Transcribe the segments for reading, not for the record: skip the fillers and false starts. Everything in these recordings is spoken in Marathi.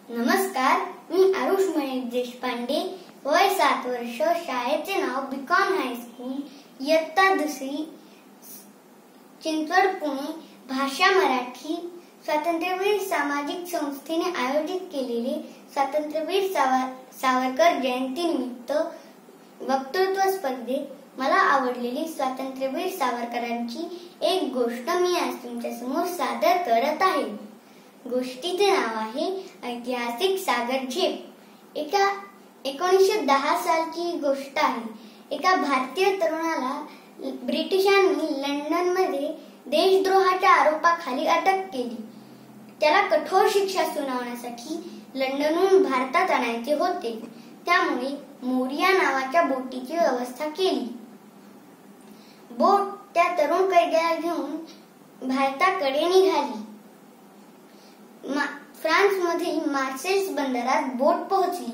नमस्कार, मी आरुष महेश देशपांडे, वय 7 वर्ष, शाळेचे नाव बीकॉम हायस्कूल, इयत्ता 2री, चिंचवड, पुणे. भाषा मराठी. स्वातंत्र्यवीर सामाजिक संस्थेने आयोजित केलेले स्वातंत्र्यवीर सावरकर जयंतीनिमित्त वक्तृत्व स्पर्धेत मला आवडलेली स्वातंत्र्यवीर सावरकरांची एक गोष्ट मी आज तुमच्या समोर सादर करत आहे. गोष्टीचे नाव आहे ऐतिहासिक सागर झेप. 1910 सालची गोष्ट आहे. एका भारतीय तरुणाला ब्रिटिशांनी लंडनमध्ये देशद्रोहाच्या आरोपाखाली अटक केली. त्याला कठोर शिक्षा सुनावण्यासाठी लंडनहून भारतात आणायचे होते. त्यामुळे मोरिया नावाच्या बोटीची व्यवस्था केली. बोट त्या तरुण कैद्याला घेऊन भारताकडे निघाली. फ्रान्समधील मार्सेल्स बंदरात बोट पोहोचली.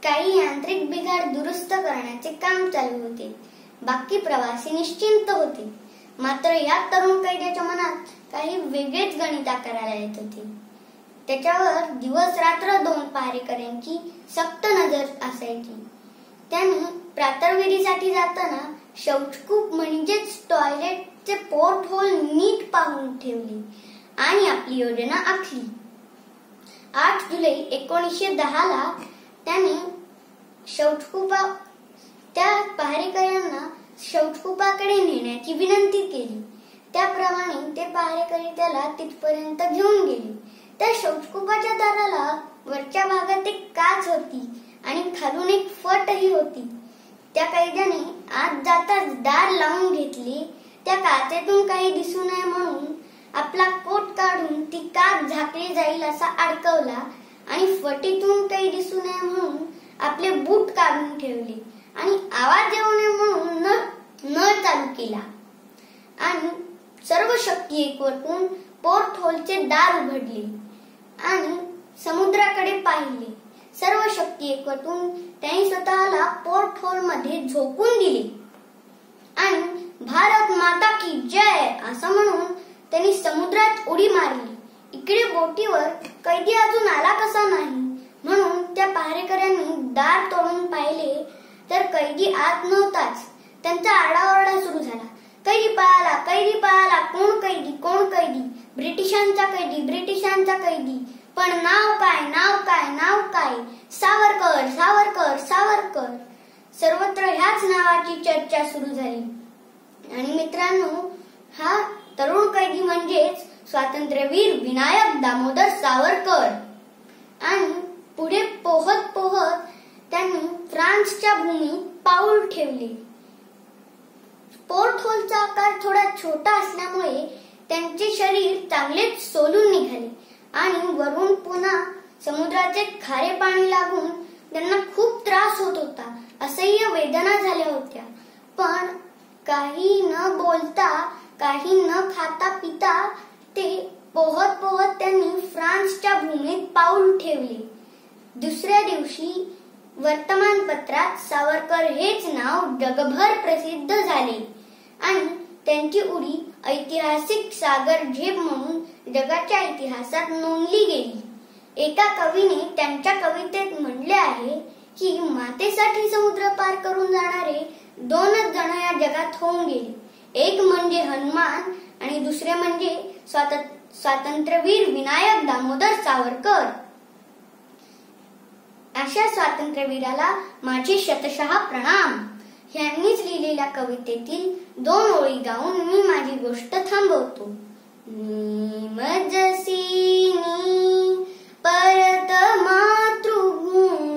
काही यांत्रिक बिघाड दुरुस्त करण्याचे काम चालू होते. बाकी प्रवासी निश्चिंत होते. मात्र या तरुण कैद्याच्या मनात काही वेगळेच गणित आकाराला येत होते. त्याच्यावर दिवस रात्र 2 पहारेकऱ्यांची सक्त नजर असायची. त्यांनी प्रातर्विरीसाठी जाताना शौचकूप म्हणजेच टॉयलेटचे पोर्ट होल नीट पाहून ठेवले आणि आपली योजना आखली. 8 जुलै 1910 त्यांनी त्या पहारेकऱ्यांना शौचकूपाकडे नेण्याची विनंती केली. त्याप्रमाणे ते पहारेकरी त्याला तिथपर्यंत घेऊन गेले. त्या शौचकूपाच्या दाराला वरच्या भागात एक काच होती आणि खालून एक फटही होती. त्या कैद्याने आत जाताच दार लावून घेतले. त्या काचेतून काही दिसू नये म्हणून आपला कोट काढून ती काच झाकली जाईल असा अडकवला आणि फटीतून काही दिसू नये म्हणून आपले बूट काढून ठेवले आणि आवाज येऊ नये म्हणून नळ चालू केला आणि सर्व शक्ती एकवटून पोर्ट होलचे दार उघडले आणि समुद्राकडे पाहिले. सर्व शक्ती एकवटून त्यांनी स्वतःला पोर्ट होल मध्ये झोकून दिले आणि भारत माता की जय असं म्हणून त्यांनी समुद्रात उडी मारली. इकडे बोटीवर कैदी अजून आला कसा नाही म्हणून त्या पहारेकऱ्यांनी दार तोडून पाहिले तर कैदी आत नव्हताच. त्यांचा आरडाओरडा सुरू झाला. कैदी पळाला, कैदी पळाला, कोण कैदी, कोण कैदी, ब्रिटिशांचा कैदी, ब्रिटिशांचा कैदी, पण नाव काय, नाव काय, नाव काय, सावरकर, सावरकर, सावरकर. सर्वत्र ह्याच नावाची चर्चा सुरू झाली. आणि मित्रांनो, हा तरुण कैदी म्हणजेच स्वातंत्र्यवीर विनायक दामोदर सावरकर. आणि पुढे पोहत पोहत त्यांनी फ्रान्सच्या भूमीत पाऊल ठेवले. पोर्ट होलचा आकार थोडा छोटा असल्यामुळे त्यांचे शरीर चांगलेच सोलून निघाले आणि वरून पुन्हा समुद्राचे खारे पाणी लागून त्यांना खूप त्रास होत होता. असह्य वेदना झाल्या होत्या. पण काही न बोलता, काही न खाता पिता ते पोहत पोहत त्यांनी फ्रान्सच्या भूमीत पाऊल ठेवले. दुसऱ्या दिवशी वर्तमानपत्रात सावरकर हेच नाव जगभर प्रसिद्ध झाले आणि त्यांची उडी ऐतिहासिक सागर झेप म्हणून जगाच्या इतिहासात नोंदली गेली. एका कवीने त्यांच्या कवितेत म्हणले आहे की मातेसाठी समुद्र पार करून जाणारे 2च जण या जगात होऊन गेले. एक म्हणजे हनुमान आणि दुसरे म्हणजे स्वातंत्र्यवीर विनायक दामोदर सावरकर. अशा स्वातंत्र्यवीराला माझे शतशः प्रणाम. ह्यांनीच लिहिलेल्या कवितेतील 2 ओळी गाऊन मी माझी गोष्ट थांबवतो. मजसीनी परत मातृभूमीला